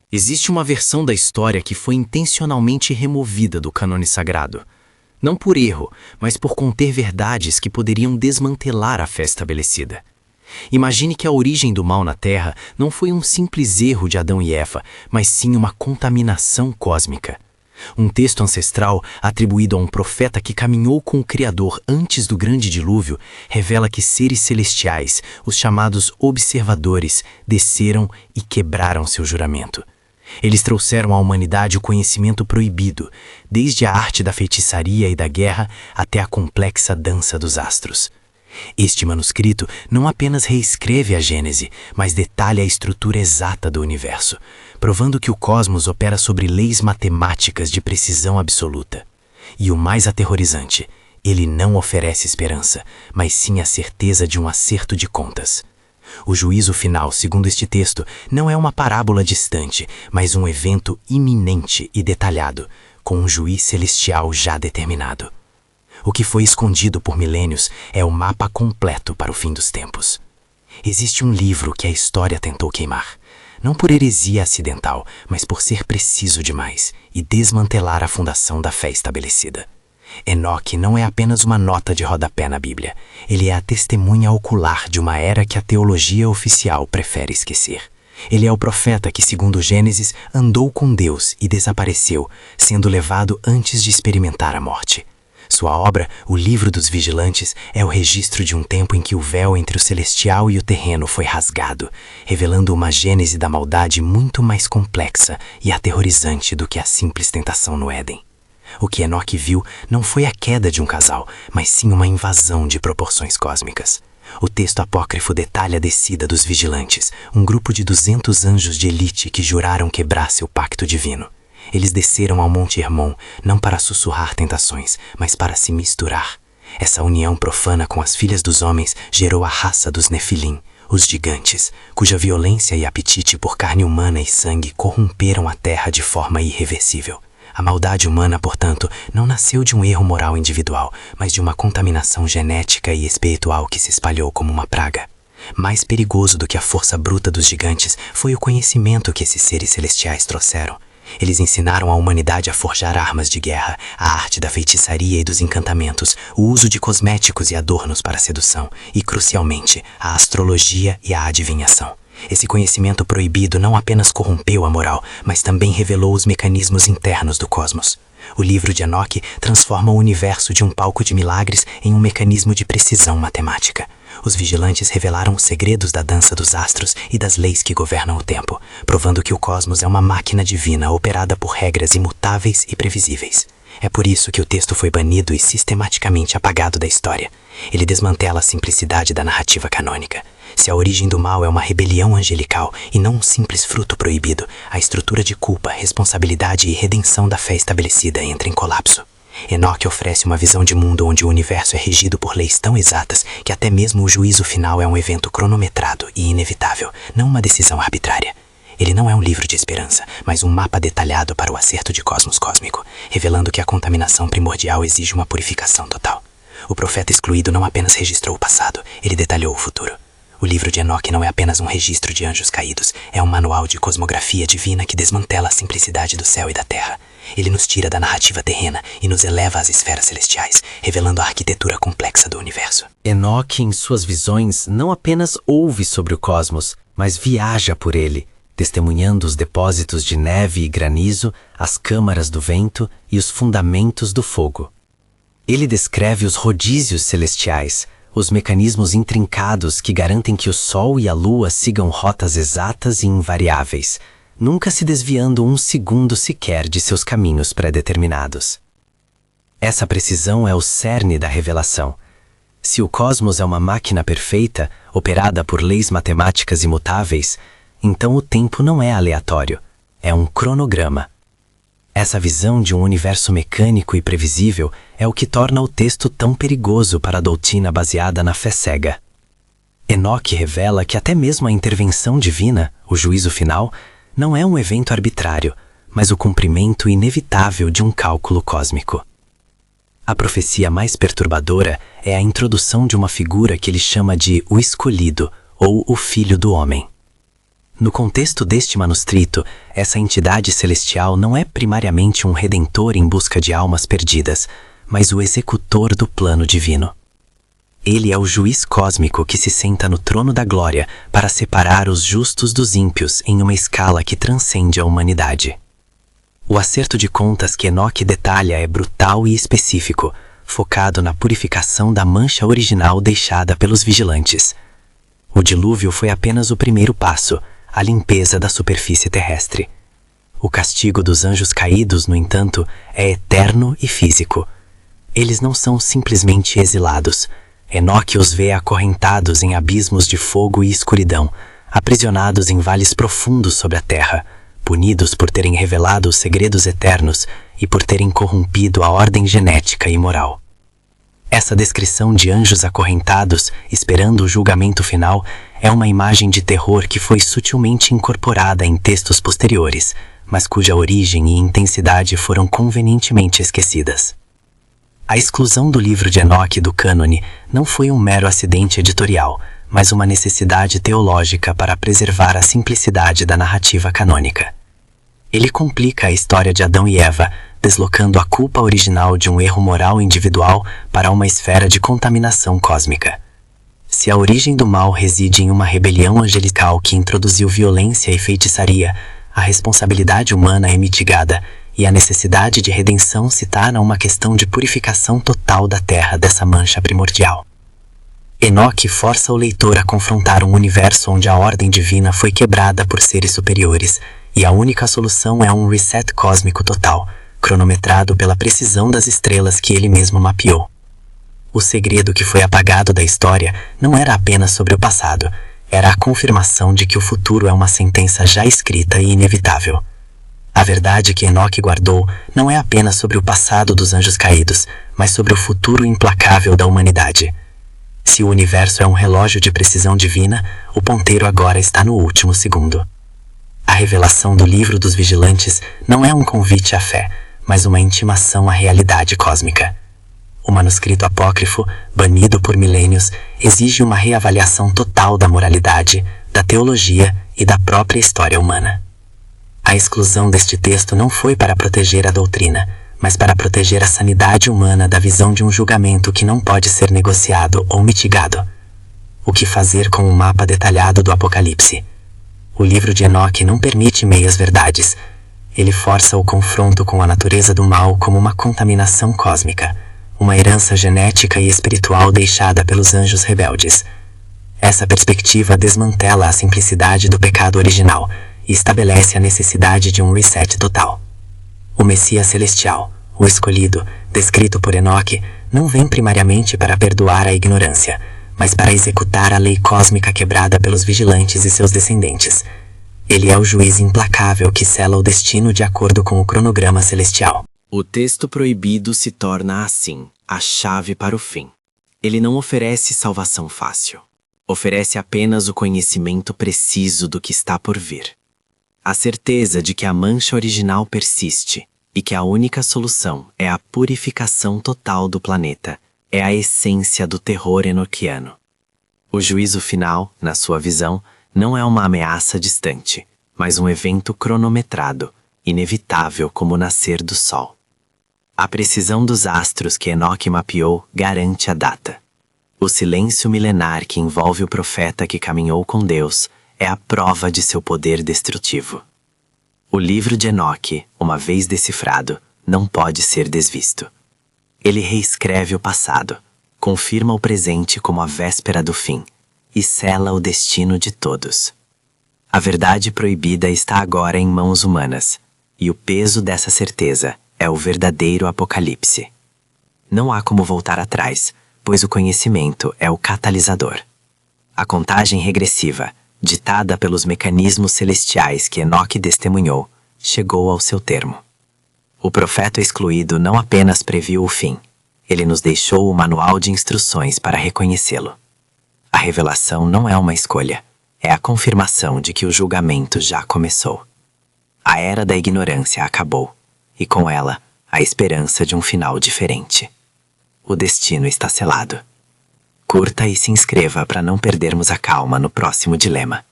Existe uma versão da história que foi intencionalmente removida do cânone sagrado. Não por erro, mas por conter verdades que poderiam desmantelar a fé estabelecida. Imagine que a origem do mal na Terra não foi um simples erro de Adão e Eva, mas sim uma contaminação cósmica. Um texto ancestral, atribuído a um profeta que caminhou com o Criador antes do grande dilúvio, revela que seres celestiais, os chamados observadores, desceram e quebraram seu juramento. Eles trouxeram à humanidade o conhecimento proibido, desde a arte da feitiçaria e da guerra até a complexa dança dos astros. Este manuscrito não apenas reescreve a Gênese, mas detalha a estrutura exata do universo, provando que o cosmos opera sobre leis matemáticas de precisão absoluta. E o mais aterrorizante, ele não oferece esperança, mas sim a certeza de um acerto de contas. O juízo final, segundo este texto, não é uma parábola distante, mas um evento iminente e detalhado, com um juiz celestial já determinado. O que foi escondido por milênios é o mapa completo para o fim dos tempos. Existe um livro que a história tentou queimar, não por heresia acidental, mas por ser preciso demais e desmantelar a fundação da fé estabelecida. Enoque não é apenas uma nota de rodapé na Bíblia, ele é a testemunha ocular de uma era que a teologia oficial prefere esquecer. Ele é o profeta que, segundo Gênesis, andou com Deus e desapareceu, sendo levado antes de experimentar a morte. Sua obra, o Livro dos Vigilantes, é o registro de um tempo em que o véu entre o celestial e o terreno foi rasgado, revelando uma gênese da maldade muito mais complexa e aterrorizante do que a simples tentação no Éden. O que Enoque viu não foi a queda de um casal, mas sim uma invasão de proporções cósmicas. O texto apócrifo detalha a descida dos vigilantes, um grupo de 200 anjos de elite que juraram quebrar seu pacto divino. Eles desceram ao Monte Hermon, não para sussurrar tentações, mas para se misturar. Essa união profana com as filhas dos homens gerou a raça dos Nefilim, os gigantes, cuja violência e apetite por carne humana e sangue corromperam a terra de forma irreversível. A maldade humana, portanto, não nasceu de um erro moral individual, mas de uma contaminação genética e espiritual que se espalhou como uma praga. Mais perigoso do que a força bruta dos gigantes foi o conhecimento que esses seres celestiais trouxeram. Eles ensinaram a humanidade a forjar armas de guerra, a arte da feitiçaria e dos encantamentos, o uso de cosméticos e adornos para a sedução e, crucialmente, a astrologia e a adivinhação. Esse conhecimento proibido não apenas corrompeu a moral, mas também revelou os mecanismos internos do cosmos. O livro de Enoque transforma o universo de um palco de milagres em um mecanismo de precisão matemática. Os vigilantes revelaram os segredos da dança dos astros e das leis que governam o tempo, provando que o cosmos é uma máquina divina operada por regras imutáveis e previsíveis. É por isso que o texto foi banido e sistematicamente apagado da história. Ele desmantela a simplicidade da narrativa canônica. Se a origem do mal é uma rebelião angelical e não um simples fruto proibido, a estrutura de culpa, responsabilidade e redenção da fé estabelecida entra em colapso. Enoque oferece uma visão de mundo onde o universo é regido por leis tão exatas que até mesmo o juízo final é um evento cronometrado e inevitável, não uma decisão arbitrária. Ele não é um livro de esperança, mas um mapa detalhado para o acerto de cosmos cósmico, revelando que a contaminação primordial exige uma purificação total. O profeta excluído não apenas registrou o passado, ele detalhou o futuro. O livro de Enoque não é apenas um registro de anjos caídos, é um manual de cosmografia divina que desmantela a simplicidade do céu e da terra. Ele nos tira da narrativa terrena e nos eleva às esferas celestiais, revelando a arquitetura complexa do universo. Enoque, em suas visões, não apenas ouve sobre o cosmos, mas viaja por ele, testemunhando os depósitos de neve e granizo, as câmaras do vento e os fundamentos do fogo. Ele descreve os rodízios celestiais, os mecanismos intrincados que garantem que o Sol e a Lua sigam rotas exatas e invariáveis, nunca se desviando um segundo sequer de seus caminhos pré-determinados. Essa precisão é o cerne da revelação. Se o cosmos é uma máquina perfeita, operada por leis matemáticas imutáveis, então o tempo não é aleatório, é um cronograma. Essa visão de um universo mecânico e previsível é o que torna o texto tão perigoso para a doutrina baseada na fé cega. Enoque revela que até mesmo a intervenção divina, o juízo final, não é um evento arbitrário, mas o cumprimento inevitável de um cálculo cósmico. A profecia mais perturbadora é a introdução de uma figura que ele chama de o escolhido, ou o filho do homem. No contexto deste manuscrito, essa entidade celestial não é primariamente um redentor em busca de almas perdidas, mas o executor do plano divino. Ele é o juiz cósmico que se senta no trono da glória para separar os justos dos ímpios em uma escala que transcende a humanidade. O acerto de contas que Enoque detalha é brutal e específico, focado na purificação da mancha original deixada pelos vigilantes. O dilúvio foi apenas o primeiro passo, a limpeza da superfície terrestre. O castigo dos anjos caídos, no entanto, é eterno e físico. Eles não são simplesmente exilados. Enoque os vê acorrentados em abismos de fogo e escuridão, aprisionados em vales profundos sobre a terra, punidos por terem revelado os segredos eternos e por terem corrompido a ordem genética e moral. Essa descrição de anjos acorrentados, esperando o julgamento final, é uma imagem de terror que foi sutilmente incorporada em textos posteriores, mas cuja origem e intensidade foram convenientemente esquecidas. A exclusão do livro de Enoque do cânone não foi um mero acidente editorial, mas uma necessidade teológica para preservar a simplicidade da narrativa canônica. Ele complica a história de Adão e Eva, deslocando a culpa original de um erro moral individual para uma esfera de contaminação cósmica. Se a origem do mal reside em uma rebelião angelical que introduziu violência e feitiçaria, a responsabilidade humana é mitigada e a necessidade de redenção se torna uma questão de purificação total da terra dessa mancha primordial. Enoque força o leitor a confrontar um universo onde a ordem divina foi quebrada por seres superiores, e a única solução é um reset cósmico total, cronometrado pela precisão das estrelas que ele mesmo mapeou. O segredo que foi apagado da história não era apenas sobre o passado, era a confirmação de que o futuro é uma sentença já escrita e inevitável. A verdade que Enoque guardou não é apenas sobre o passado dos anjos caídos, mas sobre o futuro implacável da humanidade. Se o universo é um relógio de precisão divina, o ponteiro agora está no último segundo. A revelação do livro dos vigilantes não é um convite à fé, mas uma intimação à realidade cósmica. O manuscrito apócrifo, banido por milênios, exige uma reavaliação total da moralidade, da teologia e da própria história humana. A exclusão deste texto não foi para proteger a doutrina, mas para proteger a sanidade humana da visão de um julgamento que não pode ser negociado ou mitigado. O que fazer com o mapa detalhado do Apocalipse? O livro de Enoque não permite meias-verdades. Ele força o confronto com a natureza do mal como uma contaminação cósmica, uma herança genética e espiritual deixada pelos anjos rebeldes. Essa perspectiva desmantela a simplicidade do pecado original e estabelece a necessidade de um reset total. O Messias celestial, o escolhido, descrito por Enoque, não vem primariamente para perdoar a ignorância, mas para executar a lei cósmica quebrada pelos vigilantes e seus descendentes. Ele é o juiz implacável que sela o destino de acordo com o cronograma celestial. O texto proibido se torna, assim, a chave para o fim. Ele não oferece salvação fácil. Oferece apenas o conhecimento preciso do que está por vir. A certeza de que a mancha original persiste e que a única solução é a purificação total do planeta é a essência do terror enoquiano. O juízo final, na sua visão, não é uma ameaça distante, mas um evento cronometrado, inevitável como o nascer do sol. A precisão dos astros que Enoque mapeou garante a data. O silêncio milenar que envolve o profeta que caminhou com Deus é a prova de seu poder destrutivo. O livro de Enoque, uma vez decifrado, não pode ser desvisto. Ele reescreve o passado, confirma o presente como a véspera do fim e sela o destino de todos. A verdade proibida está agora em mãos humanas, e o peso dessa certeza é o verdadeiro Apocalipse. Não há como voltar atrás, pois o conhecimento é o catalisador. A contagem regressiva, ditada pelos mecanismos celestiais que Enoque testemunhou, chegou ao seu termo. O profeta excluído não apenas previu o fim, ele nos deixou o manual de instruções para reconhecê-lo. A revelação não é uma escolha, é a confirmação de que o julgamento já começou. A era da ignorância acabou, e com ela, a esperança de um final diferente. O destino está selado. Curta e se inscreva para não perdermos a calma no próximo dilema.